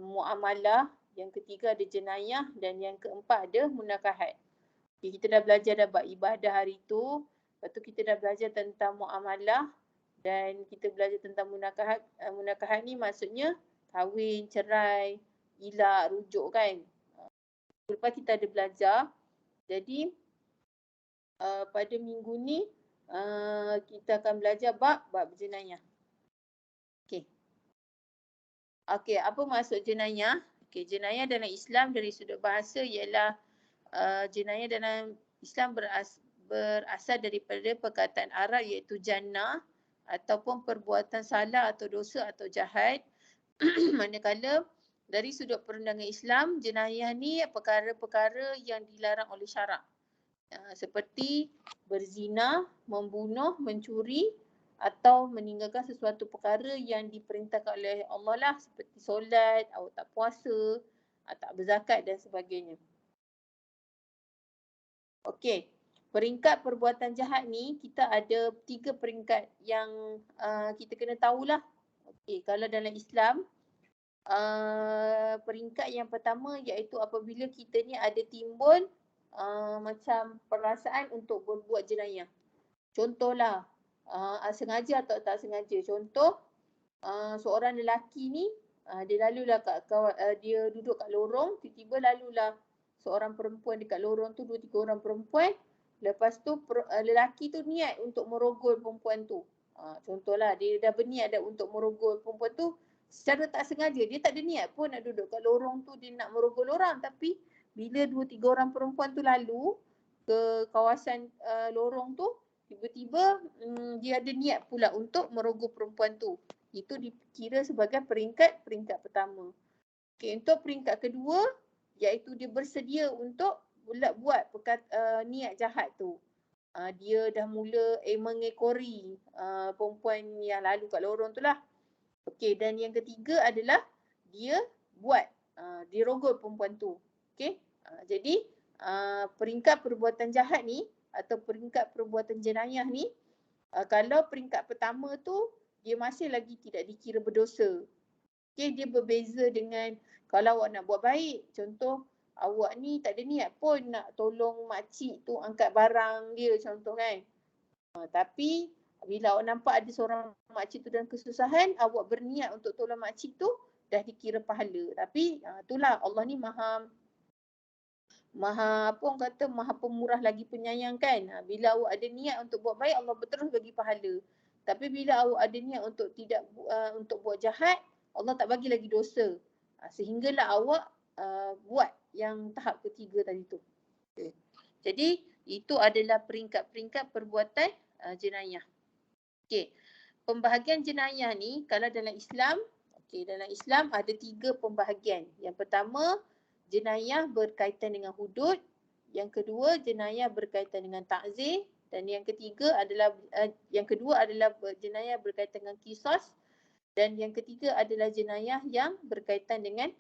muamalah, yang ketiga ada jenayah dan yang keempat ada munakahat. Okay, kita dah belajar dah bab ibadah hari tu, lepas tu kita dah belajar tentang muamalah dan kita belajar tentang munakahat. Munakahat ni maksudnya kahwin, cerai, ilak, rujuk kan. Lepas kita ada belajar, jadi pada minggu ni kita akan belajar bab jenayah. Okey. Okey, apa maksud jenayah? Okey, jenayah dalam Islam dari sudut bahasa ialah jenayah dalam Islam berasal daripada perkataan Arab iaitu jannah ataupun perbuatan salah atau dosa atau jahat. Manakala dari sudut pandangan Islam, jenayah ni perkara-perkara yang dilarang oleh syarak. Seperti berzina, membunuh, mencuri atau meninggalkan sesuatu perkara yang diperintahkan oleh Allah lah, seperti solat, awak tak puasa, tak berzakat dan sebagainya. Okey, peringkat perbuatan jahat ni kita ada 3 peringkat yang kita kena tahulah. Okey, kalau dalam Islam peringkat yang pertama iaitu apabila kita ni ada timbul macam perasaan untuk berbuat jenayah. Contohlah, sengaja atau tak sengaja. Contoh, seorang lelaki ni dia lalulah dia duduk kat lorong, tiba-tiba lalulah seorang perempuan dekat lorong tu, 2-3 orang perempuan. Lepas tu lelaki tu niat untuk merogol perempuan tu. Contohlah, dia dah berniat dah untuk merogol perempuan tu secara tak sengaja. Dia tak ada niat pun nak duduk kat lorong tu, dia nak merogol orang. Tapi bila 2-3 orang perempuan tu lalu ke kawasan lorong tu, tiba-tiba dia ada niat pula untuk merogol perempuan tu. Itu dikira sebagai peringkat pertama. Okay, untuk peringkat kedua, iaitu dia bersedia untuk buat niat jahat tu. Dia dah mula mengekori perempuan yang lalu kat lorong tu lah. Okey, dan yang ketiga adalah dia buat, dia rogol perempuan tu. Okey, jadi peringkat perbuatan jahat ni atau peringkat perbuatan jenayah ni, kalau peringkat pertama tu dia masih lagi tidak dikira berdosa. Okey, dia berbeza dengan kalau awak nak buat baik. Contoh, awak ni tak ada niat pun nak tolong makcik tu angkat barang dia, contoh kan. Tapi bila awak nampak ada seorang makcik tu dalam kesusahan, awak berniat untuk tolong makcik tu, dah dikira pahala. Tapi itulah Allah ni maha apa orang kata, maha pemurah lagi penyayang kan. Bila awak ada niat untuk buat baik, Allah terus bagi pahala. Tapi bila awak ada niat untuk untuk buat jahat, Allah tak bagi lagi dosa. Sehinggalah awak buat yang tahap ketiga tadi tu. Okay. Jadi itu adalah peringkat-peringkat perbuatan jenayah. Okey. Pembahagian jenayah ni kalau dalam Islam, dalam Islam ada 3 pembahagian. Yang pertama, jenayah berkaitan dengan hudud. Yang kedua, jenayah berkaitan dengan ta'zir. Dan yang ketiga adalah yang kedua adalah jenayah berkaitan dengan qisas. Dan yang ketiga adalah jenayah yang berkaitan dengan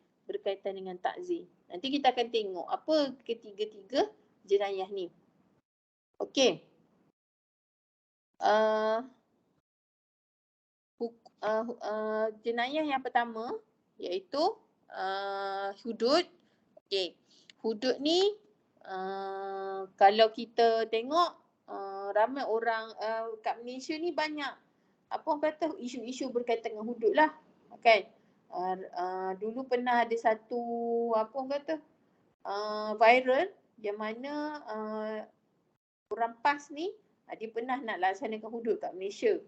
ta'zir. Nanti kita akan tengok apa ketiga-tiga jenayah ni. Okey. Jenayah yang pertama iaitu hudud. Okey. Hudud ni kalau kita tengok ramai orang kat Malaysia ni banyak apa orang kata isu-isu berkaitan dengan hudud lah. Kan? Dulu pernah ada satu apa orang kata viral yang mana orang PAS ni dia pernah nak laksanakan hudud kat Malaysia.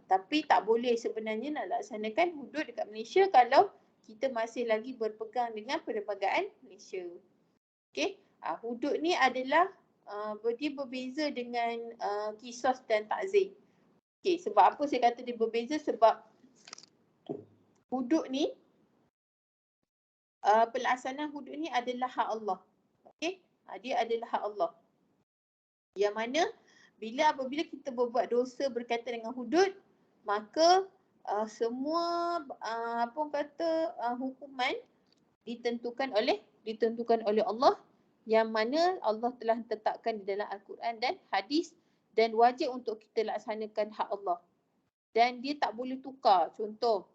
Tapi tak boleh sebenarnya nak laksanakan hudud dekat Malaysia kalau kita masih lagi berpegang dengan perlembagaan Malaysia. Okey, hudud ni adalah dia berbeza dengan qisas dan ta'zir. Okey, sebab apa saya kata dia berbeza? Sebab hudud ni pelaksanaan hudud ni adalah hak Allah. Okey, dia adalah hak Allah. Yang mana apabila kita berbuat dosa berkaitan dengan hudud, maka semua apa orang kata hukuman ditentukan oleh Allah, yang mana Allah telah tetapkan di dalam Al-Quran dan hadis, dan wajib untuk kita laksanakan hak Allah. Dan dia tak boleh tukar. Contoh,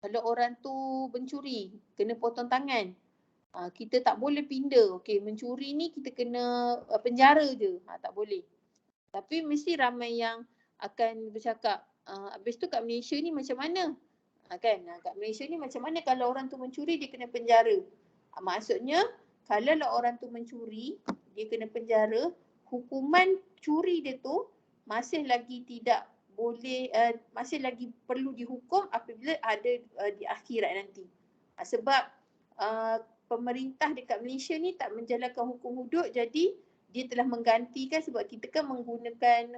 Kalau orang tu mencuri, kena potong tangan. Kita tak boleh pindah. Okey, mencuri ni kita kena penjara je. Tak boleh. Tapi mesti ramai yang akan bercakap, habis tu kat Malaysia ni macam mana? Kan? Kat Malaysia ni macam mana kalau orang tu mencuri dia kena penjara? Maksudnya kalau lah orang tu mencuri, dia kena penjara, hukuman curi dia tu masih lagi tidak boleh, masih lagi perlu dihukum apabila ada di akhirat nanti. Sebab pemerintah dekat Malaysia ni tak menjalankan hukum hudud, jadi dia telah menggantikan, sebab kita kan menggunakan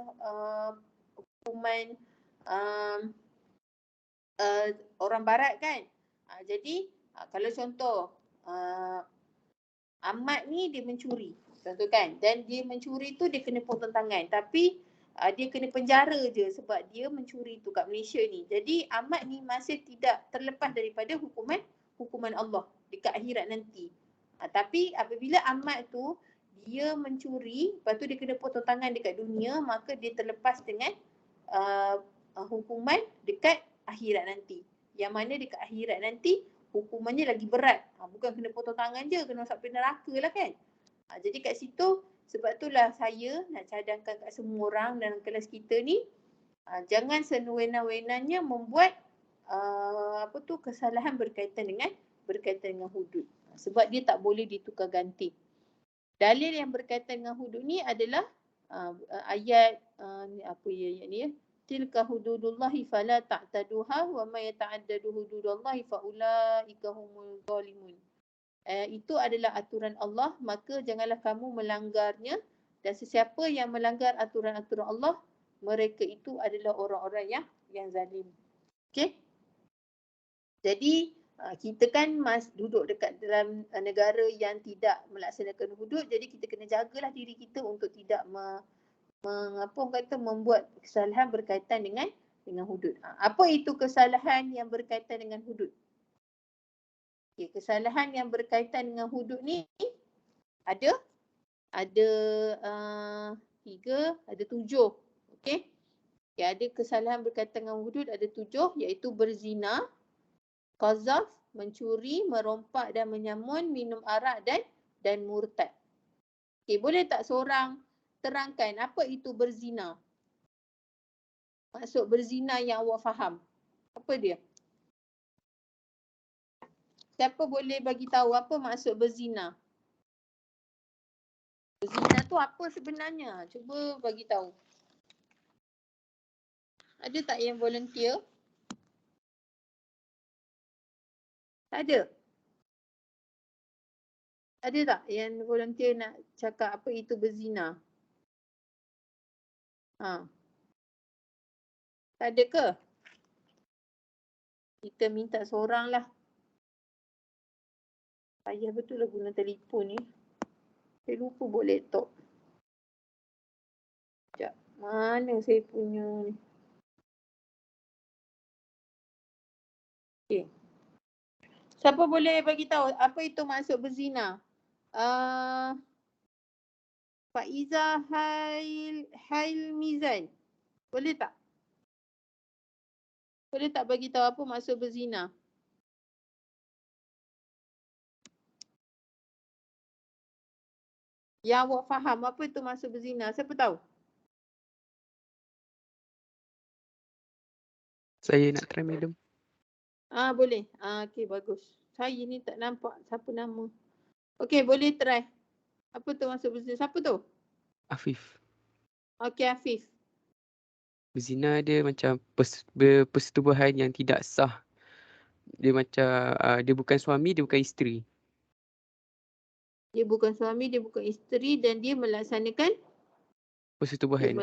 hukuman orang barat kan. Jadi kalau contoh Ahmad ni dia mencuri, contoh kan, dan dia mencuri tu dia kena potong tangan, tapi dia kena penjara je sebab dia mencuri tu kat Malaysia ni. Jadi Ahmad ni masih tidak terlepas daripada hukuman Allah dekat akhirat nanti. Tapi apabila Ahmad tu dia mencuri, lepas tu dia kena potong tangan dekat dunia, maka dia terlepas dengan hukuman dekat akhirat nanti. Yang mana dekat akhirat nanti hukumannya lagi berat. Bukan kena potong tangan je, kena masuk neraka lah kan. Jadi kat situ, sebab itulah saya nak cadangkan kat semua orang dalam kelas kita ni, jangan sewenang-wenangnya membuat kesalahan berkaitan dengan hudud. Sebab dia tak boleh ditukar ganti. Dalil yang berkaitan dengan hudud ni adalah ayat ayat ni ya. Tilka hududullahi fala ta'taduha wa may yata'addadu hududallahi fa ulaika humul zalimun. Itu adalah aturan Allah, maka janganlah kamu melanggarnya, dan sesiapa yang melanggar aturan-aturan Allah, mereka itu adalah orang-orang yang zalim. Okey? Jadi kita kan duduk dekat dalam negara yang tidak melaksanakan hudud, jadi kita kena jagalah diri kita untuk tidak membuat kesalahan berkaitan dengan hudud. Apa itu kesalahan yang berkaitan dengan hudud? Okay, kesalahan yang berkaitan dengan hudud ni ada 3, ada 7. Okey. Okay, ada kesalahan berkaitan dengan hudud ada 7, iaitu berzina, qazaf, mencuri, merompak dan menyamun, minum arak dan murtad. Okay, boleh tak seorang terangkan apa itu berzina? Maksud berzina yang awak faham. Apa dia? Siapa boleh bagi tahu apa maksud berzina? Berzina tu apa sebenarnya? Cuba bagi tahu. Ada tak yang volunteer? Tak ada? Ada tak yang volunteer nak cakap apa itu berzina? Tak ada ke? Kita minta seorang lah. Payah betul lah guna telefon ni. Saya lupa buat laptop. Sekejap. Mana saya punya ni? Okay. Siapa boleh bagi tahu apa itu maksud berzina? Faiza Hailmizan. Boleh tak? Boleh tak bagi tahu apa maksud berzina? Yang awak faham apa itu maksud berzina? Siapa tahu? Saya nak try, madam. Boleh. Okey, bagus. Saya ni tak nampak siapa nama. Okey, boleh try. Apa tu maksud berzina? Siapa tu? Afif. Okey, Afif. Berzina dia macam persetubuhan yang tidak sah. Dia macam dia bukan suami, dia bukan isteri. Dia bukan suami, dia bukan isteri dan dia melaksanakan persetubuhan.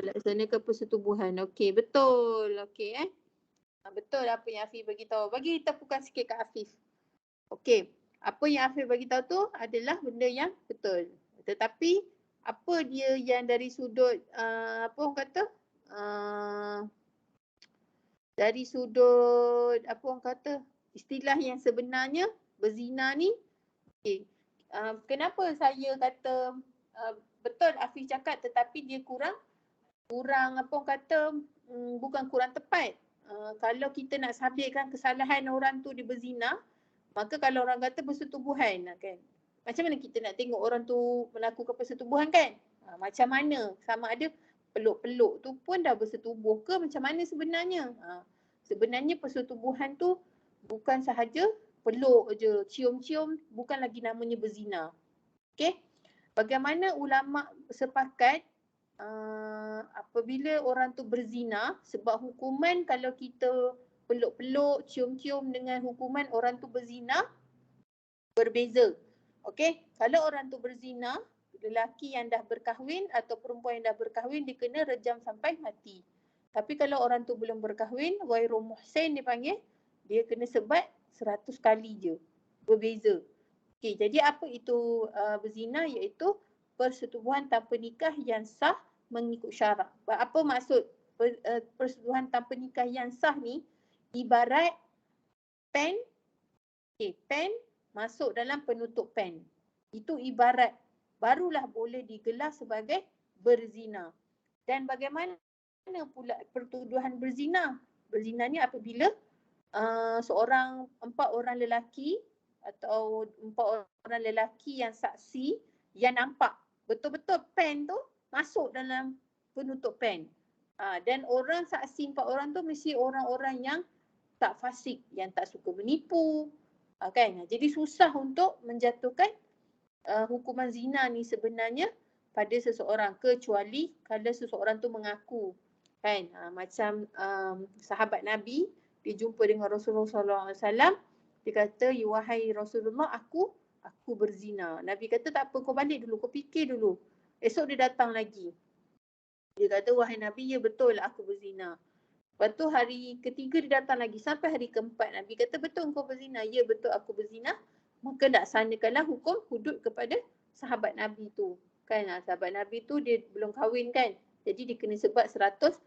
Okey, betul. Okey betul apa yang Afif bagi tahu. Bagi tepukan sikit kat Afif. Okey, apa yang Afif bagi tahu tu adalah benda yang betul. Tetapi apa dia yang dari sudut apa orang kata? Dari sudut apa orang kata? Istilah yang sebenarnya berzina ni. Okey. Kenapa saya kata betul Afif cakap, tetapi dia kurang apa orang kata, bukan kurang tepat. kalau kita nak sabitkan kesalahan orang tu dia berzina, maka kalau orang kata persetubuhan kan. Macam mana kita nak tengok orang tu melakukan persetubuhan kan? Macam mana? Sama ada peluk-peluk tu pun dah bersetubuh ke macam mana sebenarnya? Sebenarnya persetubuhan tu bukan sahaja peluk je, cium-cium bukan lagi namanya berzina. Okey? Bagaimana ulama sepakat apabila orang tu berzina, sebab hukuman kalau kita peluk-peluk, cium-cium dengan hukuman orang tu berzina berbeza. Okey, kalau orang tu berzina, lelaki yang dah berkahwin atau perempuan yang dah berkahwin dia kena rejam sampai mati. Tapi kalau orang tu belum berkahwin, ghairu muhsin dipanggil, dia kena sebat 100 kali je. Berbeza. Okey, jadi apa itu berzina? Iaitu persetubuhan tanpa nikah yang sah mengikut syarak. Apa maksud persetubuhan tanpa nikah yang sah ni? Ibarat pen, pen masuk dalam penutup pen. Itu ibarat barulah boleh digelar sebagai berzina. Dan bagaimana pula pertuduhan berzina? Berzina ni apabila empat orang lelaki atau 4 orang lelaki yang saksi yang nampak betul-betul pen tu masuk dalam penutup pen. Dan orang saksi 4 orang tu mesti orang-orang yang tak fasik, yang tak suka menipu. Kan? Jadi susah untuk menjatuhkan hukuman zina ni sebenarnya pada seseorang kecuali kalau seseorang tu mengaku. Kan? Macam sahabat Nabi, dia jumpa dengan Rasulullah SAW, dia kata, ya wahai Rasulullah, aku berzina. Nabi kata, tak apa, kau balik dulu, kau fikir dulu. Esok dia datang lagi. Dia kata, wahai Nabi, ya betul aku berzina. Lepas tu hari ketiga dia datang lagi sampai hari keempat. Nabi kata, betul kau berzina? Ya betul aku berzina. Maka laksanakanlah hukum hudud kepada sahabat Nabi tu. Kan sahabat Nabi tu dia belum kahwin kan. Jadi dia kena sebat 100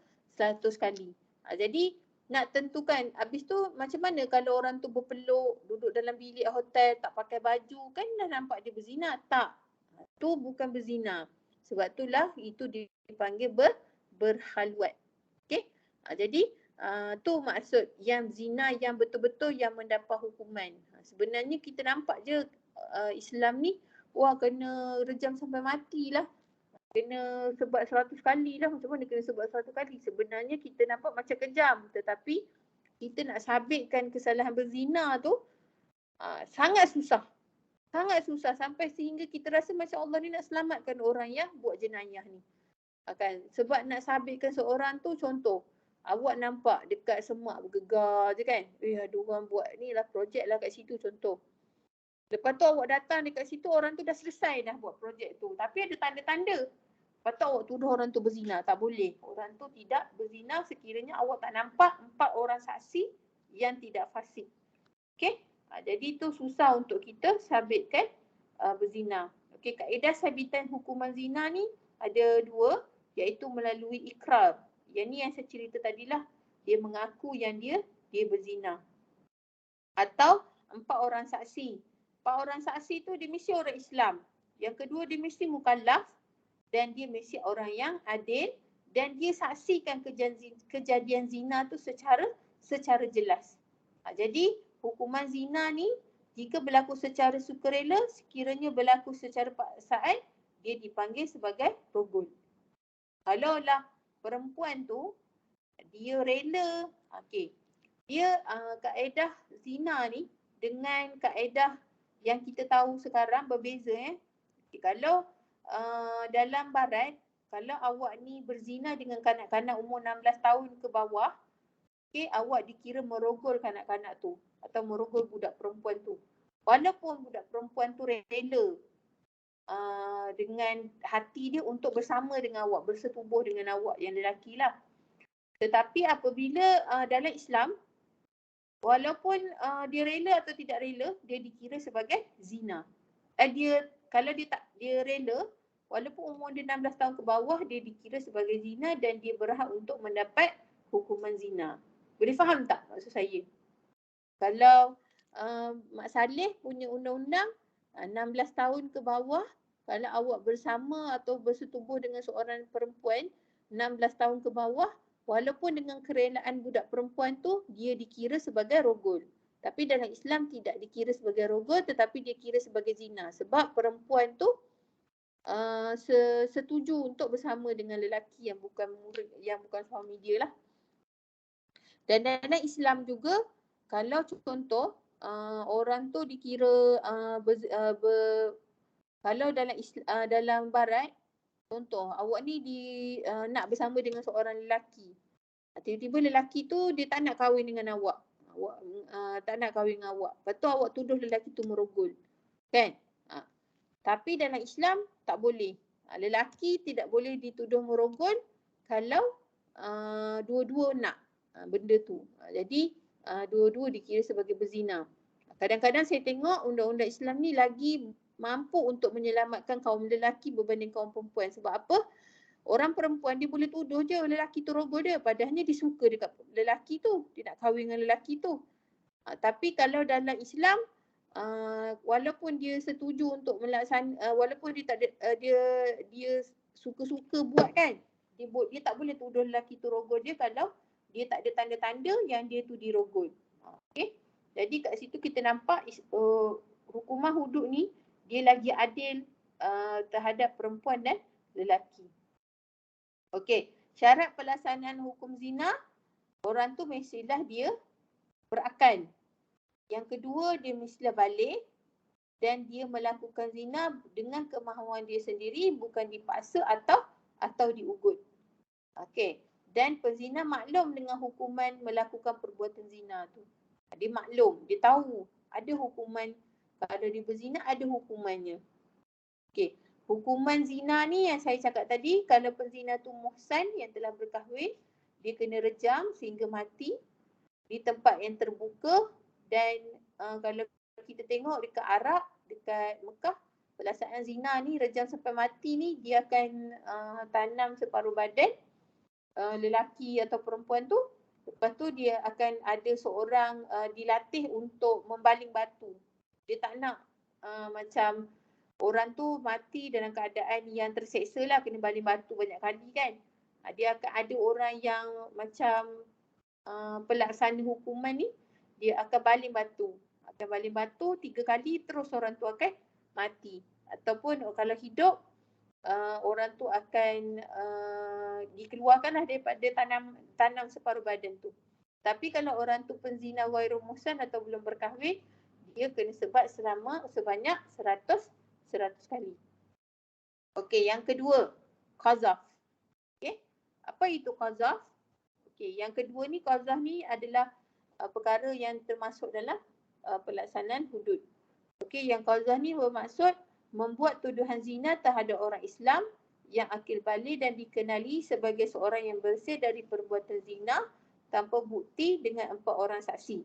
kali. Jadi nak tentukan habis tu macam mana kalau orang tu berpeluk, duduk dalam bilik hotel, tak pakai baju, kan dah nampak dia berzina? Tak. Tu bukan berzina. Sebab itulah itu dipanggil berkhalwat. Okey? Jadi tu maksud yang zina yang betul-betul yang mendapat hukuman. Sebenarnya kita nampak je Islam ni wah kena rejam sampai matilah. Kena sebat 100 kali lah. Macam mana kena sebat 100 kali? Sebenarnya kita nampak macam kejam. Tetapi kita nak sabitkan kesalahan berzina tu sangat susah. Sangat susah sampai sehingga kita rasa macam Allah ni nak selamatkan orang yang buat jenayah ni. Kan? Sebab nak sabitkan seorang tu contoh. Awak nampak dekat semak bergegar je kan. Ada orang buat ni lah projek lah kat situ contoh. Lepas tu awak datang dekat situ orang tu dah selesai dah buat projek tu. Tapi ada tanda-tanda. Lepas tu awak tuduh orang tu berzina. Tak boleh. Orang tu tidak berzina sekiranya awak tak nampak 4 orang saksi yang tidak fasik. Okey? Jadi tu susah untuk kita sabitkan berzina. Okey, kaedah sabitan hukuman zina ni ada 2 iaitu melalui ikrar. Yang ni yang saya cerita tadilah, dia mengaku yang dia berzina. Atau 4 orang saksi. 4 orang saksi tu dia mesti orang Islam. Yang kedua dia mesti mukallaf dan dia mesti orang yang adil dan dia saksikan kejadian zina tu secara jelas. Jadi hukuman zina ni jika berlaku secara sukarela, sekiranya berlaku secara paksaan, dia dipanggil sebagai rogol. Kalaulah perempuan tu dia rela, dia kaedah zina ni dengan kaedah yang kita tahu sekarang berbeza. Kalau dalam barat, kalau awak ni berzina dengan kanak-kanak umur 16 tahun ke bawah, awak dikira merogol kanak-kanak tu atau merogol budak perempuan tu. Walaupun budak perempuan tu rela dengan hati dia untuk bersama dengan awak, bersetubuh dengan awak yang lelaki lah. Tetapi apabila dalam Islam, walaupun dia rela atau tidak rela, dia dikira sebagai zina. Kalau dia rela, walaupun umur dia 16 tahun ke bawah, dia dikira sebagai zina dan dia berhak untuk mendapat hukuman zina. Boleh faham tak maksud saya? Kalau Mak Saleh punya undang-undang 16 tahun ke bawah, kalau awak bersama atau bersetubuh dengan seorang perempuan 16 tahun ke bawah, walaupun dengan kerelaan budak perempuan tu dia dikira sebagai rogol. Tapi dalam Islam tidak dikira sebagai rogol tetapi dia kira sebagai zina. Sebab perempuan tu setuju untuk bersama dengan lelaki yang bukan murid, yang bukan suami dia lah. Dan dalam Islam juga, kalau contoh orang tu dikira kalau dalam barat, contoh awak ni nak bersama dengan seorang lelaki. Tiba-tiba lelaki tu dia tak nak kahwin dengan awak. Awak tak nak kahwin dengan awak. Lepas tu awak tuduh lelaki tu merogol. Kan? Tapi dalam Islam tak boleh. Lelaki tidak boleh dituduh merogol kalau dua-dua nak benda tu. Jadi dua-dua dikira sebagai berzina. Kadang-kadang saya tengok undang-undang Islam ni lagi mampu untuk menyelamatkan kaum lelaki berbanding kaum perempuan. Sebab apa? Orang perempuan dia boleh tuduh je lelaki tu rogol dia. Padahalnya dia suka dekat lelaki tu. Dia nak kahwin dengan lelaki tu. Tapi kalau dalam Islam, walaupun dia setuju untuk walaupun dia tak ada, dia suka-suka buat kan. Dia tak boleh tuduh lelaki tu rogol dia kalau dia tak ada tanda-tanda yang dia tu dirogol. Okey. Jadi kat situ kita nampak hukuman hudud ni dia lagi adil terhadap perempuan dan lelaki. Okey, syarat pelaksanaan hukum zina, orang tu mestilah dia berakal. Yang kedua, dia mestilah balik dan dia melakukan zina dengan kemahuan dia sendiri, bukan dipaksa atau diugut. Okey, dan penzina maklum dengan hukuman melakukan perbuatan zina tu. Dia maklum, dia tahu ada hukuman, kalau dia berzina ada hukumannya. Okey, hukuman zina ni yang saya cakap tadi, kalau penzina tu muhsan yang telah berkahwin, dia kena rejam sehingga mati di tempat yang terbuka. Dan kalau kita tengok dekat Arab, dekat Mekah, pelaksanaan zina ni rejam sampai mati ni, dia akan tanam separuh badan lelaki atau perempuan tu. Lepas tu dia akan ada seorang dilatih untuk membaling batu. Dia tak nak macam orang tu mati dalam keadaan yang terseksa lah, kena baling batu banyak kali kan. Dia akan ada orang yang macam pelaksana hukuman ni, dia akan baling batu. 3 kali terus orang tu akan mati. Ataupun kalau hidup, orang tu akan dikeluarkanlah daripada tanam separuh badan tu. Tapi kalau orang tu penzina ghairu muhsan atau belum berkahwin, dia kena sebat sebanyak 100 kali. Okey, yang kedua, qazaf. Okey, apa itu qazaf? Okey, yang kedua ni, qazaf ni adalah perkara yang termasuk dalam pelaksanaan hudud. Okey, yang qazaf ni bermaksud membuat tuduhan zina terhadap orang Islam yang akil balik dan dikenali sebagai seorang yang bersih dari perbuatan zina tanpa bukti dengan 4 orang saksi.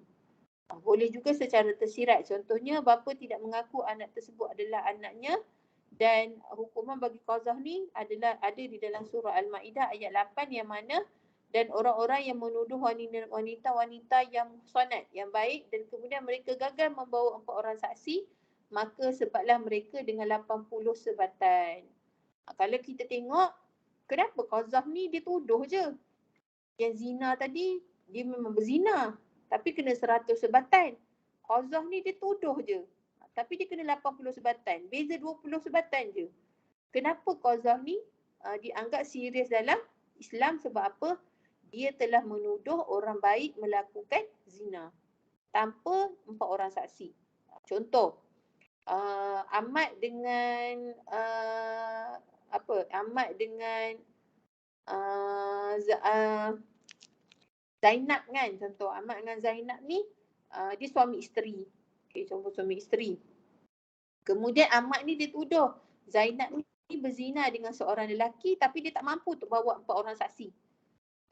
Boleh juga secara tersirat. Contohnya, bapa tidak mengaku anak tersebut adalah anaknya, dan hukuman bagi qazaf ni adalah ada di dalam surah Al-Ma'idah ayat 8 yang mana, dan orang-orang yang menuduh wanita-wanita yang muhsanat, yang baik, dan kemudian mereka gagal membawa 4 orang saksi, maka sebatlah mereka dengan 80 sebatan. Kalau kita tengok, kenapa qazaf ni dia tuduh je. Yang zina tadi, dia memang berzina, tapi kena 100 sebatan. Qazaf ni dia tuduh je, tapi dia kena 80 sebatan. Beza 20 sebatan je. Kenapa qazaf ni dianggap serius dalam Islam? Sebab apa? Dia telah menuduh orang baik melakukan zina tanpa 4 orang saksi. Contoh, Ahmad dengan Zainab kan, contoh Ahmad dengan Zainab ni dia suami isteri. Okey, contoh suami isteri. Kemudian Ahmad ni dia tuduh Zainab ni berzina dengan seorang lelaki, tapi dia tak mampu untuk bawa 4 orang saksi.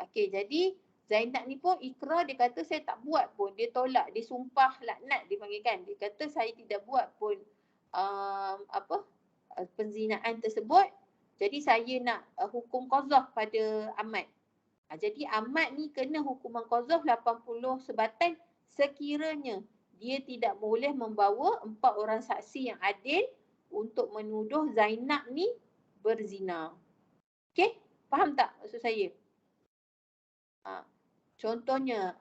Okey, jadi Zainab ni pun ikrar, dia kata saya tak buat pun. Dia tolak, dia sumpah laknat dia panggil kan. Dia kata saya tidak buat pun penzinaan tersebut. Jadi saya nak hukum qazaf pada Ahmad. Jadi Ahmad ni kena hukuman qazaf 80 sebatan sekiranya dia tidak boleh membawa 4 orang saksi yang adil untuk menuduh Zainab ni berzina. Okey? Faham tak maksud saya? Contohnya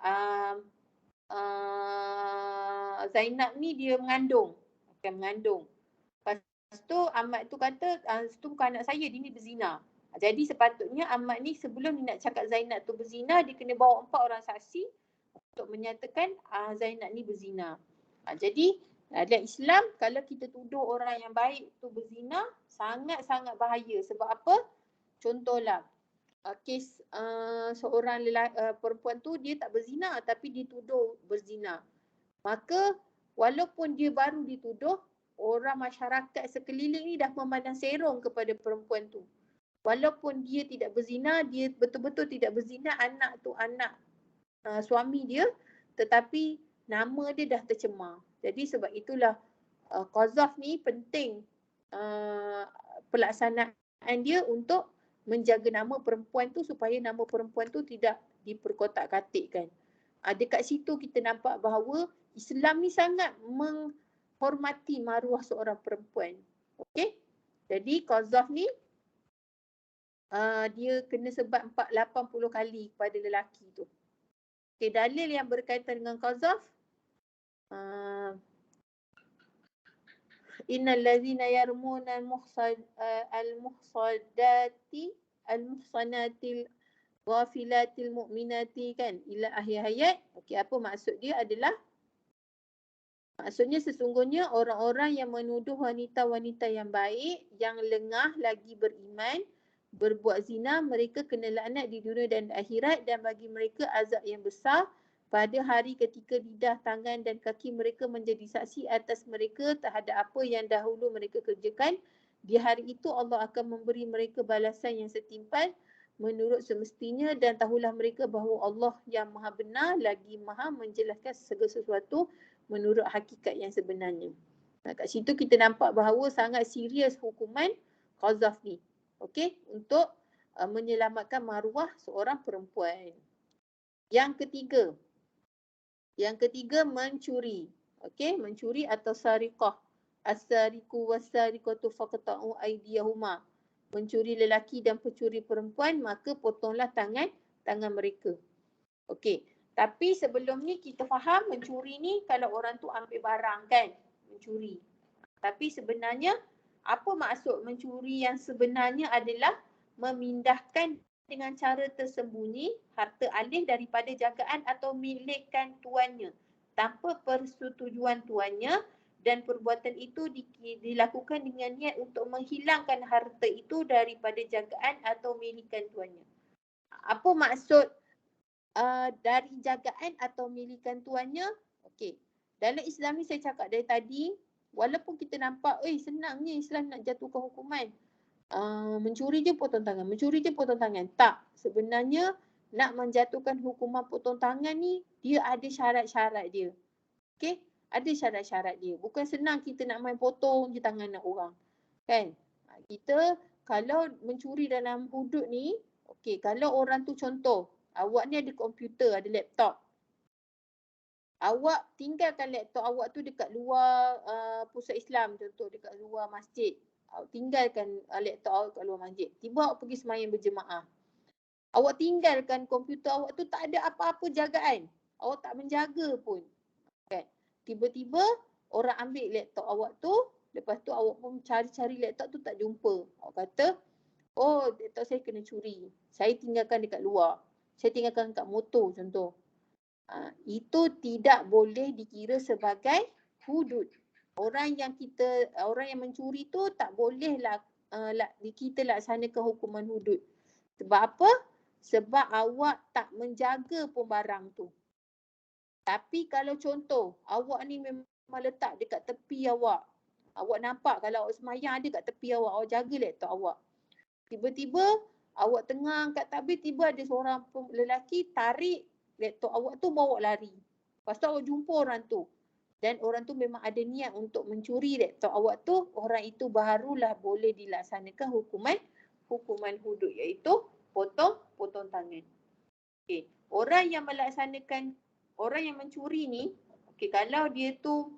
Zainab ni dia mengandung. Lepas tu Ahmad tu kata tu bukan anak saya, dia ni berzina. Jadi sepatutnya Ahmad ni sebelum dia nak cakap Zainab tu berzina, dia kena bawa 4 orang saksi untuk menyatakan Zainab ni berzina. Jadi dalam Islam kalau kita tuduh orang yang baik tu berzina, sangat-sangat bahaya. Sebab apa? Contohlah kes seorang perempuan tu dia tak berzina tapi dituduh berzina. Maka walaupun dia baru dituduh, orang masyarakat sekeliling ni dah memandang serong kepada perempuan tu. Walaupun dia tidak berzina, dia betul-betul tidak berzina, anak tu anak suami dia, tetapi nama dia dah tercemar. Jadi sebab itulah qazaf ni penting pelaksanaan dia untuk menjaga nama perempuan tu supaya nama perempuan tu tidak diperkotak-katikkan. Dekat situ kita nampak bahawa Islam ni sangat menghormati maruah seorang perempuan. Okey? Jadi qazaf ni dia kena sebat 80 kali kepada lelaki tu. Okey, dalil yang berkaitan dengan qazaf. Innal ladzina yarmuna al-muhsanatil ghafilatil mu'minati kan, ila akhir ayat. Okey, apa maksud dia adalah maksudnya sesungguhnya orang-orang yang menuduh wanita-wanita yang baik, yang lengah lagi beriman, berbuat zina, mereka kena laknat di dunia dan akhirat, dan bagi mereka azab yang besar pada hari ketika lidah, tangan dan kaki mereka menjadi saksi atas mereka terhadap apa yang dahulu mereka kerjakan. Di hari itu Allah akan memberi mereka balasan yang setimpal menurut semestinya, dan tahulah mereka bahawa Allah yang maha benar lagi maha menjelaskan segala sesuatu menurut hakikat yang sebenarnya. Kat situ kita nampak bahawa sangat serius hukuman qazaf ni. Okey, untuk menyelamatkan maruah seorang perempuan. Yang ketiga mencuri. Okey, mencuri atau sariqah. As-sariqu was-sariqatu faqta'u aydiyahuma. Pencuri lelaki dan pencuri perempuan, maka potonglah tangan mereka. Okey, tapi sebelum ni kita faham mencuri ni kalau orang tu ambil barang kan, mencuri. Tapi sebenarnya apa maksud mencuri yang sebenarnya adalah memindahkan dengan cara tersembunyi harta alih daripada jagaan atau milikkan tuannya tanpa persetujuan tuannya, dan perbuatan itu dilakukan dengan niat untuk menghilangkan harta itu daripada jagaan atau milikan tuannya. Apa maksud dari jagaan atau milikan tuannya? Okey, dalam Islam ni saya cakap dari tadi, walaupun kita nampak senangnya Islam nak jatuhkan hukuman, mencuri je potong tangan, mencuri je potong tangan. Tak, sebenarnya nak menjatuhkan hukuman potong tangan ni dia ada syarat-syarat dia. Okey, ada syarat-syarat dia. Bukan senang kita nak main potong je tangan nak orang. Kan? Kita kalau mencuri dalam hudud ni, okey, kalau orang tu contoh, awak ni ada komputer, ada laptop. Awak tinggalkan laptop awak tu dekat luar pusat Islam, contoh dekat luar masjid. Awak tinggalkan laptop awak kat luar masjid. Tiba awak pergi sembahyang berjemaah. Awak tinggalkan komputer awak tu, tak ada apa-apa jagaan. Awak tak menjaga pun. Kan? Tiba-tiba orang ambil laptop awak tu, lepas tu awak pun cari-cari laptop tu tak jumpa. Awak kata, oh laptop saya kena curi. Saya tinggalkan dekat luar. Saya tinggalkan kat motor contoh. Itu tidak boleh dikira sebagai hudud. Orang yang mencuri tu tak bolehlah kita laksanakan hukuman hudud. Sebab apa? Sebab awak tak menjaga pun barang tu. Tapi kalau contoh awak ni memang letak dekat tepi awak. Awak nampak kalau awak semayang ada kat tepi awak, awak jaga laptop awak. Tiba-tiba awak tengah angkat tabir, tiba ada seorang lelaki tarik laptop awak tu bawa lari. Lepas tu awak jumpa orang tu. Dan orang tu memang ada niat untuk mencuri laptop awak tu, orang itu barulah boleh dilaksanakan hukuman hudud, iaitu potong tangan. Okey, orang yang mencuri ni, okey, kalau dia tu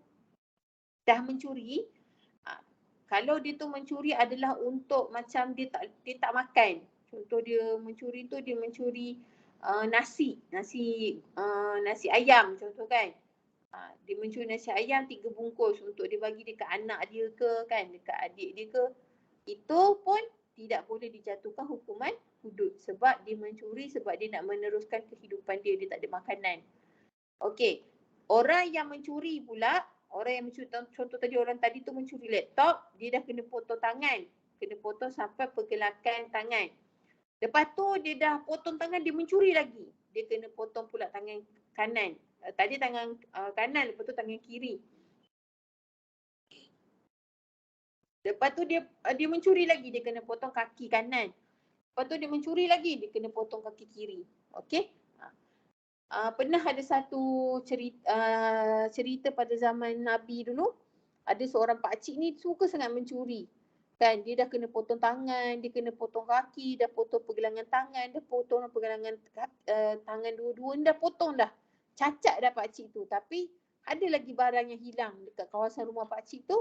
dah mencuri, kalau dia tu mencuri adalah untuk macam dia tak makan. Contoh dia mencuri tu, dia mencuri nasi ayam contoh kan. Dia mencuri nasi ayam 3 bungkus untuk dia bagi dekat anak dia ke kan, dekat adik dia ke. Itu pun tidak boleh dijatuhkan hukuman hudud sebab dia mencuri sebab dia nak meneruskan kehidupan dia, dia tak ada makanan. Okey. Orang yang mencuri pula, orang yang mencuri, contoh tadi orang tadi tu mencuri laptop, dia dah kena potong tangan. Kena potong sampai pergelakan tangan. Lepas tu dia dah potong tangan, dia mencuri lagi. Dia kena potong pula tangan kanan. Tadi tangan kanan, lepas tu tangan kiri. Lepas tu dia mencuri lagi, dia kena potong kaki kanan. Lepas tu dia mencuri lagi, dia kena potong kaki kiri. Okey? Pernah ada satu cerita pada zaman Nabi dulu. Ada seorang pakcik ni suka sangat mencuri. Kan, dia dah kena potong tangan, dia kena potong kaki, dah potong pergelangan tangan, dah potong pergelangan tangan dua-dua, dah potong dah. Cacat dah pakcik tu. Tapi ada lagi barang yang hilang dekat kawasan rumah pakcik tu.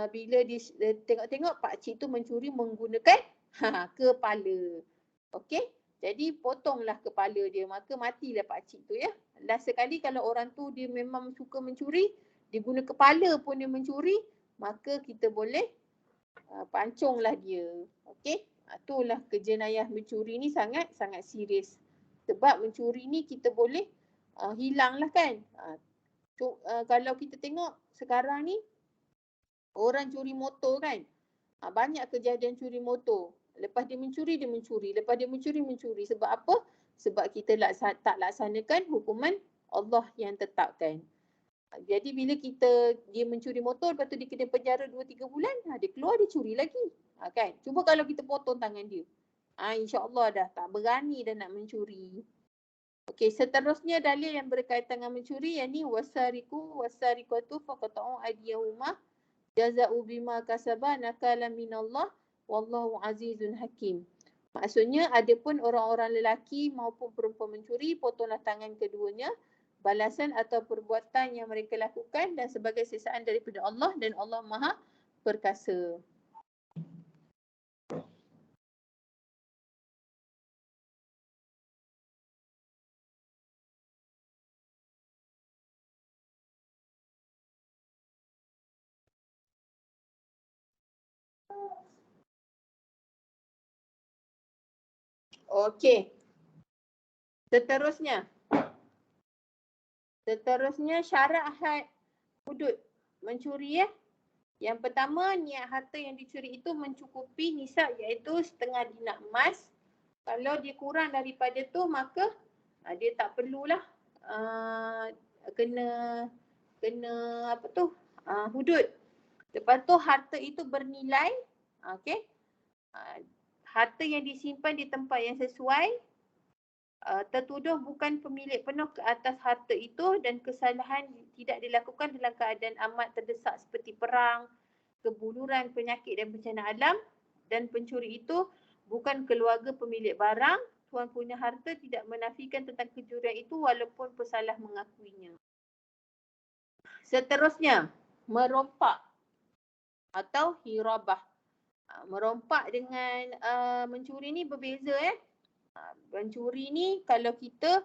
Bila dia tengok-tengok pakcik tu mencuri menggunakan kepala. Okey? Jadi potonglah kepala dia, maka matilah pakcik tu ya. Last sekali kalau orang tu dia memang suka mencuri, dia guna kepala pun dia mencuri, maka kita boleh pancunglah dia. Okey? Itulah kejenayah mencuri ni sangat serius. Sebab mencuri ni kita boleh hilanglah kan. Kalau kita tengok sekarang ni orang curi motor kan. Banyak kejadian curi motor. Lepas dia mencuri. Lepas dia mencuri. Sebab apa? Sebab kita tak laksanakan hukuman Allah yang tetapkan. Jadi bila dia mencuri motor, lepas tu dia kena penjara 2-3 bulan, dia keluar dia curi lagi. Kan? Cuba kalau kita potong tangan dia. InsyaAllah dah tak berani dah nak mencuri. Okey, seterusnya dalil yang berkaitan dengan mencuri, yang ni wasariku wasariqatu faqata'u aydiyahuma jaza'u bima kasaba nakalan minallah wallahu azizun hakim. Maksudnya adapun orang-orang lelaki maupun perempuan mencuri, potonglah tangan keduanya, balasan atau perbuatan yang mereka lakukan dan sebagai siksaan daripada Allah dan Allah Maha Perkasa. Okey. Seterusnya syarat had hudud mencuri ya. Yang pertama, niat harta yang dicuri itu mencukupi nisab iaitu setengah dinar emas. Kalau dia kurang daripada tu maka dia tak perlulah kena hudud. Lepas tu harta itu bernilai. Okey. Harta yang disimpan di tempat yang sesuai, tertuduh bukan pemilik penuh ke atas harta itu dan kesalahan tidak dilakukan dalam keadaan amat terdesak seperti perang, kebuluran, penyakit dan bencana alam, dan pencuri itu bukan keluarga pemilik barang, tuan punya harta tidak menafikan tentang kecurian itu walaupun pesalah mengakuinya. Seterusnya, merompak atau hirabah. Merompak dengan mencuri ni berbeza Mencuri ni kalau kita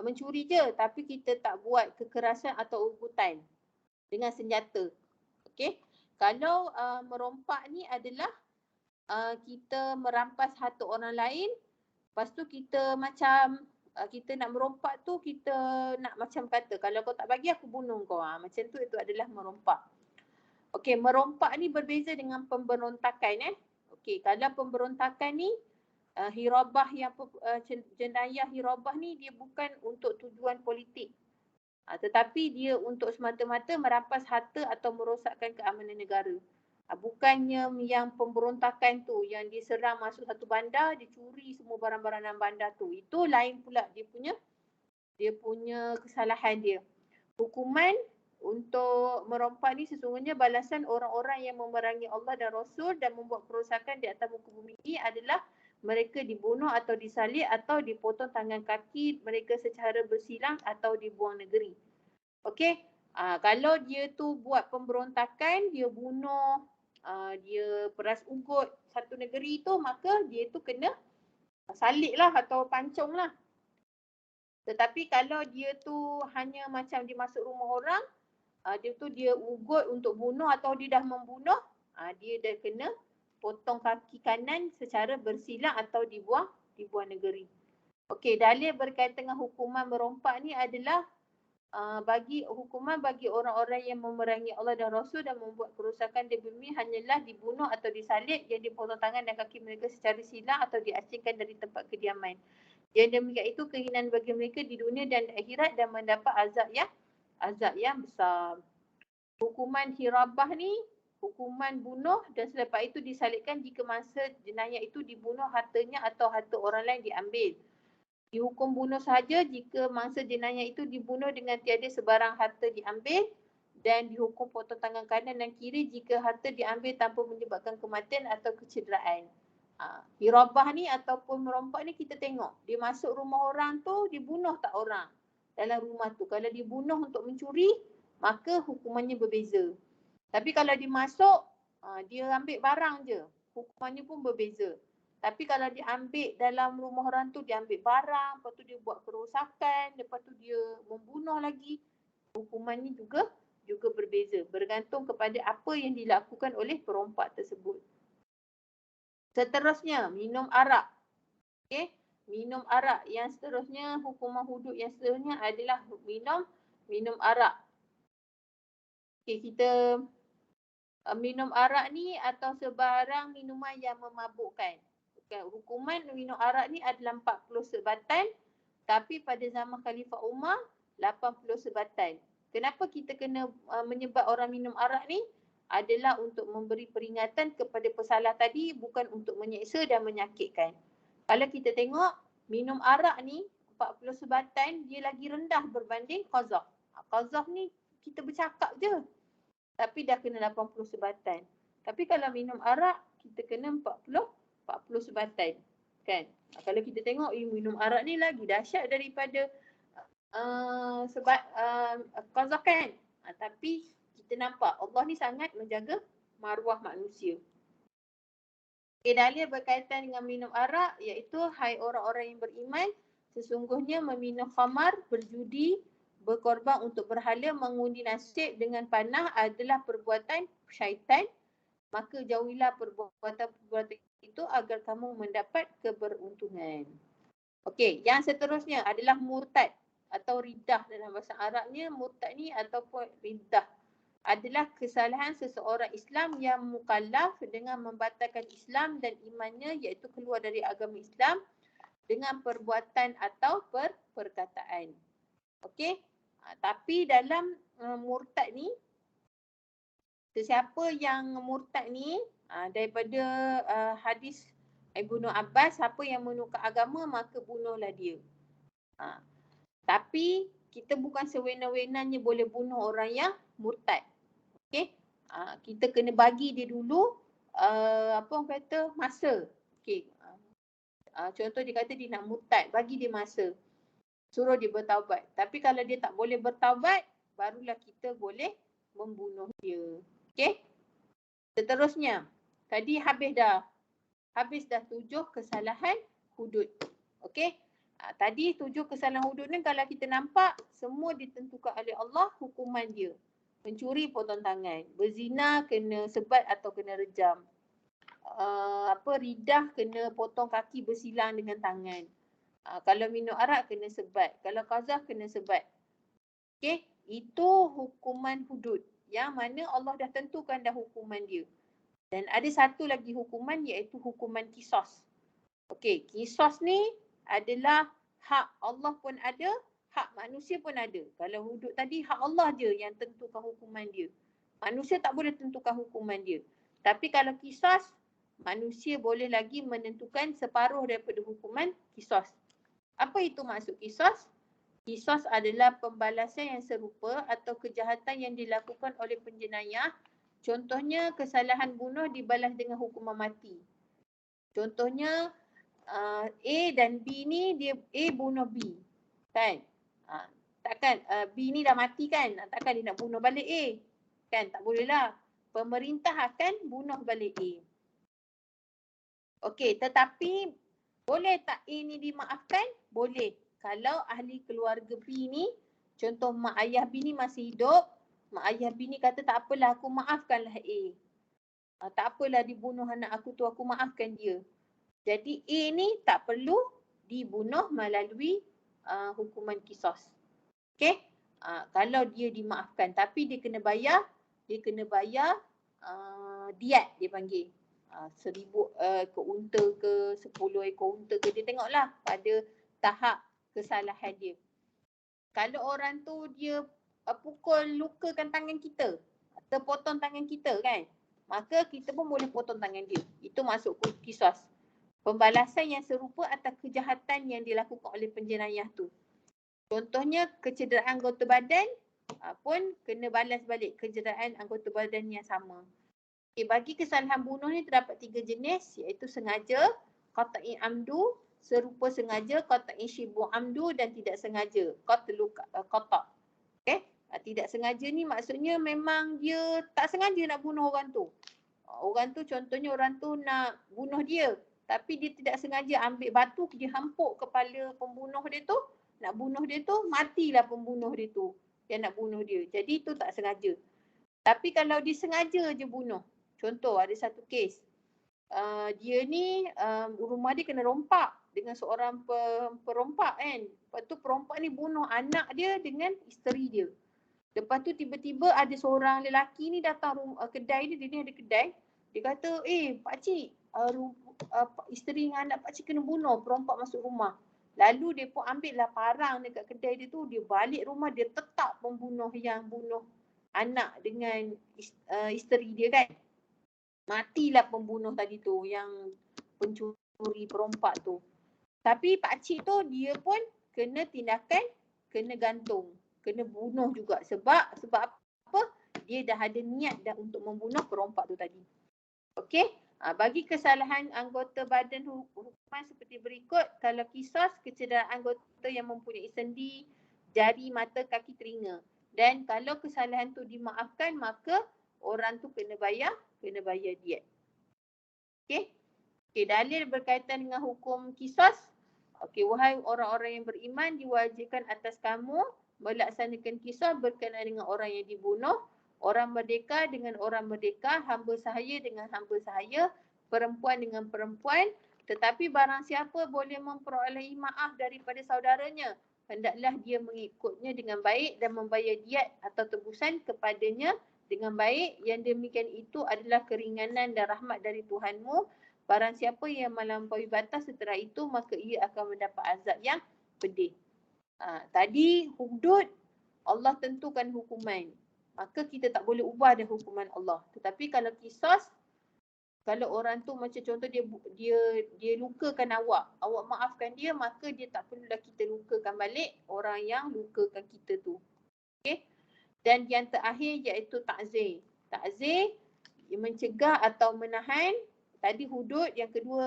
mencuri je tapi kita tak buat kekerasan atau ugutan dengan senjata. Okey. Kalau merompak ni adalah kita merampas harta orang lain, lepas tu kita macam kita nak merompak tu, kita nak macam kata kalau kau tak bagi aku bunuh kau. Macam tu, itu adalah merompak. Okey, merompak ni berbeza dengan pemberontakan Okey, kalau pemberontakan ni hirabah yang jenayah hirabah ni dia bukan untuk tujuan politik. Tetapi dia untuk semata-mata merampas harta atau merosakkan keamanan negara. Bukannya yang pemberontakan tu yang diserang masuk satu bandar, dicuri semua barang-barang dalam bandar tu. Itu lain pula dia punya kesalahan dia. Hukuman untuk merompak ni sesungguhnya balasan orang-orang yang memerangi Allah dan Rasul dan membuat kerosakan di atas muka bumi ini adalah mereka dibunuh atau disalib atau dipotong tangan kaki mereka secara bersilang atau dibuang negeri. Okey, kalau dia tu buat pemberontakan, dia bunuh, dia peras ugut satu negeri tu, maka dia tu kena salib lah atau pancung lah. Tetapi kalau dia tu hanya macam dia masuk rumah orang, dia ugut untuk bunuh atau dia dah membunuh, dia dah kena potong kaki kanan secara bersilang atau dibuang negeri. Okey, dalil berkaitan dengan hukuman merompak ni adalah hukuman bagi orang-orang yang memerangi Allah dan Rasul dan membuat kerosakan di bumi hanyalah dibunuh atau disalib, yang dipotong tangan dan kaki mereka secara silang atau diasingkan dari tempat kediaman. Yang demikian itu kehinaan bagi mereka di dunia dan akhirat dan mendapat azab yang besar. Hukuman hirabah ni hukuman bunuh dan selepas itu disalibkan jika masa jenayah itu dibunuh hartanya atau harta orang lain diambil. Dihukum bunuh sahaja jika mangsa jenayah itu dibunuh dengan tiada sebarang harta diambil, dan dihukum potong tangan kanan dan kiri jika harta diambil tanpa menyebabkan kematian atau kecederaan. Hirabah ni ataupun merompak ni kita tengok. Dia masuk rumah orang tu, dia bunuh tak orang dalam rumah tu. Kalau dia bunuh untuk mencuri, maka hukumannya berbeza. Tapi kalau dia masuk, dia ambil barang je, hukumannya pun berbeza. Tapi kalau dia ambil dalam rumah orang tu, dia ambil barang, lepas tu dia buat kerosakan, lepas tu dia membunuh lagi, hukumannya juga berbeza. Bergantung kepada apa yang dilakukan oleh perompak tersebut. Seterusnya, minum arak. Okay? Minum arak. Yang seterusnya, hukuman hudud yang seterusnya adalah minum arak. Okay, kita minum arak ni atau sebarang minuman yang memabukkan. Hukuman minum arak ni adalah 40 sebatan, tapi pada zaman Khalifah Umar 80 sebatan. Kenapa kita kena menyebat orang minum arak ni? Adalah untuk memberi peringatan kepada pesalah tadi, bukan untuk menyeksa dan menyakitkan. Kalau kita tengok minum arak ni 40 sebatan, dia lagi rendah berbanding qazaf. Qazaf ni kita bercakap je, tapi dah kena 80 sebatan. Tapi kalau minum arak, kita kena 40 sebatan. Kan? Kalau kita tengok minum arak ni lagi dahsyat daripada qazaf kan. Tapi kita nampak Allah ni sangat menjaga maruah manusia. Okay, dalil berkaitan dengan minum arak iaitu, hai orang-orang yang beriman, sesungguhnya meminum khamar, berjudi, berkorban untuk berhala, mengundi nasib dengan panah adalah perbuatan syaitan. Maka jauhilah perbuatan-perbuatan itu agar kamu mendapat keberuntungan. Okey, yang seterusnya adalah murtad atau riddah. Dalam bahasa Arabnya murtad ni ataupun riddah adalah kesalahan seseorang Islam yang mukallaf dengan membatalkan Islam dan imannya, iaitu keluar dari agama Islam dengan perbuatan atau perkataan. Okey, tapi dalam murtad ni, sesiapa yang murtad ni daripada hadis Ibnu Abbas, siapa yang menukar agama maka bunuhlah dia. Tapi kita bukan sewenang-wenangnya boleh bunuh orang yang murtad. Okey, kita kena bagi dia dulu masa. Okey, contoh dia kata dia nak murtad, bagi dia masa, suruh dia bertaubat. Tapi kalau dia tak boleh bertaubat, barulah kita boleh membunuh dia. Okey. Seterusnya, tadi habis dah 7 kesalahan hudud. Okey. Tadi 7 kesalahan hudud ni kalau kita nampak semua ditentukan oleh Allah hukuman dia. Mencuri potong tangan, berzina kena sebat atau kena rejam. Ridah kena potong kaki bersilang dengan tangan. Kalau minum arak kena sebat, kalau qazaf kena sebat. Okey, itu hukuman hudud yang mana Allah dah tentukan dah hukuman dia. Dan ada satu lagi hukuman iaitu hukuman qisas. Okey, qisas ni adalah hak Allah pun ada, hak manusia pun ada. Kalau hudud tadi hak Allah je yang tentukan hukuman dia. Manusia tak boleh tentukan hukuman dia. Tapi kalau qisas, manusia boleh lagi menentukan separuh daripada hukuman qisas. Apa itu maksud qisas? Qisas adalah pembalasan yang serupa atau kejahatan yang dilakukan oleh penjenayah. Contohnya kesalahan bunuh dibalas dengan hukuman mati. Contohnya A dan B ni, dia A bunuh B. Kan? Takkan B ni dah mati kan? Takkan dia nak bunuh balik A? Kan? Tak boleh lah. Pemerintah akan bunuh balik A. Okey, tetapi Boleh tak A ni dimaafkan? Boleh. Kalau ahli keluarga B ni, contoh mak ayah B ni masih hidup, mak ayah B ni kata tak apalah aku maafkanlah A. Tak apalah dibunuh anak aku tu, aku maafkan dia. Jadi A ni tak perlu dibunuh melalui hukuman kisos. Okey? Kalau dia dimaafkan, tapi dia kena bayar diat dia panggil. 1,000 ekor unta ke, 10 ekor unta ke, dia tengoklah pada tahap kesalahan dia. Kalau orang tu dia lukakan tangan kita, terpotong tangan kita kan, maka kita pun boleh potong tangan dia. Itu masuk kisos. Pembalasan yang serupa atas kejahatan yang dilakukan oleh penjenayah tu. Contohnya kecederaan anggota badan pun kena balas balik kecederaan anggota badan yang sama. Okay, bagi kesalahan bunuh ni terdapat 3 jenis, iaitu sengaja, qat'i amdu, serupa sengaja, qat'i syibu amdu, dan tidak sengaja, qata'. Okay? Tidak sengaja ni maksudnya memang dia tak sengaja nak bunuh orang tu. Orang tu contohnya orang tu nak bunuh dia, tapi dia tidak sengaja ambil batu, dia hampuk kepala pembunuh dia tu, nak bunuh dia tu, matilah pembunuh dia tu yang nak bunuh dia. Jadi itu tak sengaja. Tapi kalau disengaja je bunuh, contoh ada satu kes, dia ni rumah dia kena rompak dengan seorang perompak kan. Lepas tu perompak ni bunuh anak dia dengan isteri dia. Lepas tu tiba-tiba ada seorang lelaki ni datang kedai dia ni ada kedai. Dia kata, pakcik, isteri dengan anak pakcik kena bunuh, perompak masuk rumah. Lalu dia pun ambil lah parang dekat kedai dia tu, dia balik rumah, dia tetap pembunuh yang bunuh anak dengan isteri dia kan. Matilah pembunuh tadi tu, yang pencuri perompak tu. Tapi pakcik tu dia pun kena tindakan, kena gantung, kena bunuh juga. Sebab apa? Dia dah ada niat dah untuk membunuh perompak tu tadi. Okey? Bagi kesalahan anggota badan hukuman seperti berikut. Kalau kisos, kecederaan anggota yang mempunyai sendi, jari, mata, kaki, telinga. Dan kalau kesalahan tu dimaafkan, maka orang tu kena bayar diat. Okey? Okey, dalil berkaitan dengan hukum kisos. Okey, wahai orang-orang yang beriman, diwajibkan atas kamu melaksanakan kisos berkenaan dengan orang yang dibunuh, orang merdeka dengan orang merdeka, hamba sahaya dengan hamba sahaya, perempuan dengan perempuan. Tetapi barang siapa boleh memperolehi maaf daripada saudaranya, hendaklah dia mengikutnya dengan baik dan membayar diat atau tebusan kepadanya dengan baik. Yang demikian itu adalah keringanan dan rahmat dari Tuhanmu. Barang siapa yang melampaui batas setelah itu, maka ia akan mendapat azab yang pedih. Tadi hudud, Allah tentukan hukuman. Maka kita tak boleh ubah dah hukuman Allah. Tetapi kalau kisos, kalau orang tu macam contoh dia lukakan awak maafkan dia, maka dia tak perlulah kita lukakan balik orang yang lukakan kita tu. Okey? Dan yang terakhir iaitu ta'zir. Ta'zir mencegah atau menahan. Tadi hudud, yang kedua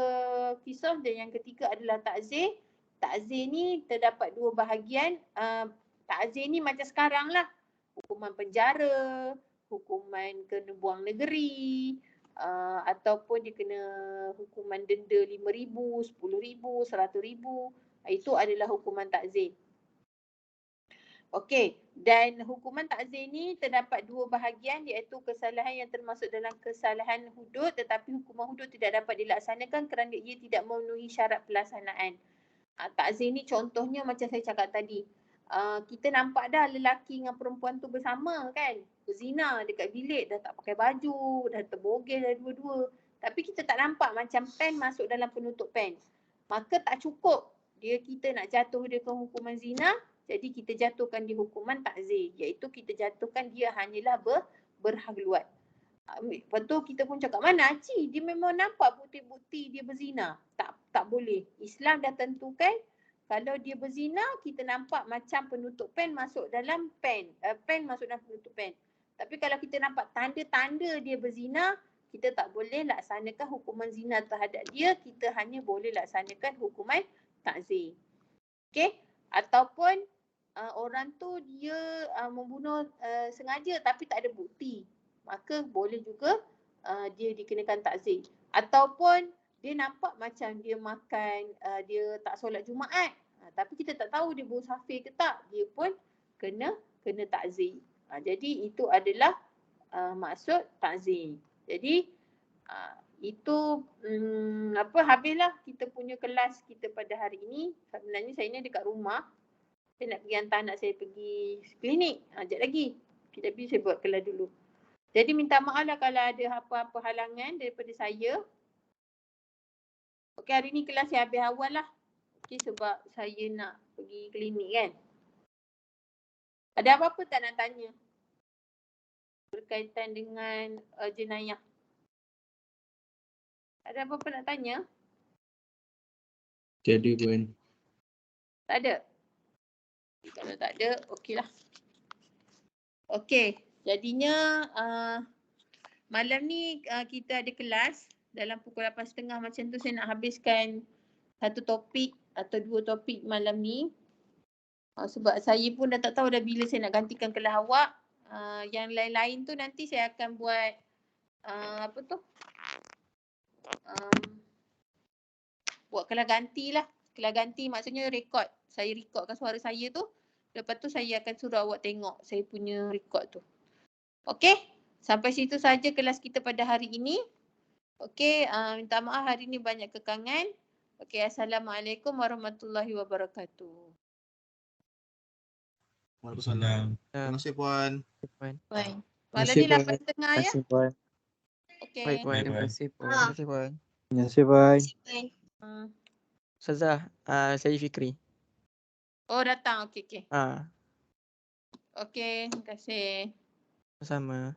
kisos, dan yang ketiga adalah ta'zir. Ta'zir ni terdapat dua bahagian. Ta'zir ni macam sekarang lah. Hukuman penjara, hukuman kena buang negeri, ataupun dia kena hukuman denda 5,000, 10,000, 100,000. Itu adalah hukuman ta'zir. Okey, dan hukuman ta'zir ni terdapat dua bahagian, iaitu kesalahan yang termasuk dalam kesalahan hudud, tetapi hukuman hudud tidak dapat dilaksanakan kerana ia tidak memenuhi syarat pelaksanaan. Ta'zir ni contohnya macam saya cakap tadi. Kita nampak dah lelaki dengan perempuan tu bersama kan, berzina dekat bilik, dah tak pakai baju, dah terbogel dah dua-dua. Tapi kita tak nampak macam pen masuk dalam penutup pen. Maka tak cukup kita nak jatuh dia ke hukuman zina. Jadi kita jatuhkan dia hukuman ta'zir, iaitu kita jatuhkan dia hanyalah berhaluat. Lepas tu kita pun cakap, mana Acik? Dia memang nampak bukti-bukti dia berzina. Tak boleh. Islam dah tentukan kalau dia berzina, kita nampak macam penutup pen masuk dalam pen. Pen masuk dalam penutup pen. Tapi kalau kita nampak tanda-tanda dia berzina, kita tak boleh laksanakan hukuman zina terhadap dia. Kita hanya boleh laksanakan hukuman ta'zir. Okey? Ataupun orang tu dia membunuh sengaja tapi tak ada bukti, maka boleh juga dia dikenakan ta'zir. Ataupun dia nampak macam dia makan, dia tak solat Jumaat. Tapi kita tak tahu dia bersafir ke tak. Dia pun kena takzir. Jadi itu adalah maksud takzir. Jadi itu habislah kita punya kelas kita pada hari ini. Sebenarnya saya ni dekat rumah. Saya nak pergi hantar anak saya pergi klinik. Sekejap lagi. Tapi saya buat kelas dulu. Jadi minta maaf lah kalau ada apa-apa halangan daripada saya. Okey, hari ni kelas saya habis awal lah. Okey, sebab saya nak pergi klinik kan. Ada apa-apa tak nak tanya? Berkaitan dengan jenayah. Ada apa-apa nak tanya? Tak ada pun. Tak ada? Kalau tak ada, okeylah. Okey, jadinya malam ni kita ada kelas. Dalam pukul 8.30 macam tu saya nak habiskan satu topik atau dua topik malam ni. Sebab saya pun dah tak tahu dah bila saya nak gantikan kelas awak. Yang lain-lain tu nanti saya akan buat buat kelas ganti lah. Kelas ganti maksudnya rekod. Saya rekodkan suara saya tu. Lepas tu saya akan suruh awak tengok saya punya rekod tu. Okey? Sampai situ saja kelas kita pada hari ini. Okey, minta maaf hari ni banyak kekangan. Okey, Assalamualaikum warahmatullahi wabarakatuh. Waalaikumsalam. Terima kasih Puan. Puan. Puan. Terima Malam kasih, ni Puan. 8.30 Terima ya? kasih, Puan. Okey. Baik Puan, terima kasih Puan. Terima kasih, Puan. Terima kasih, Puan. Ustazah, saya Fikri. Oh, datang. Okey. Ah, Okey, terima kasih. sama.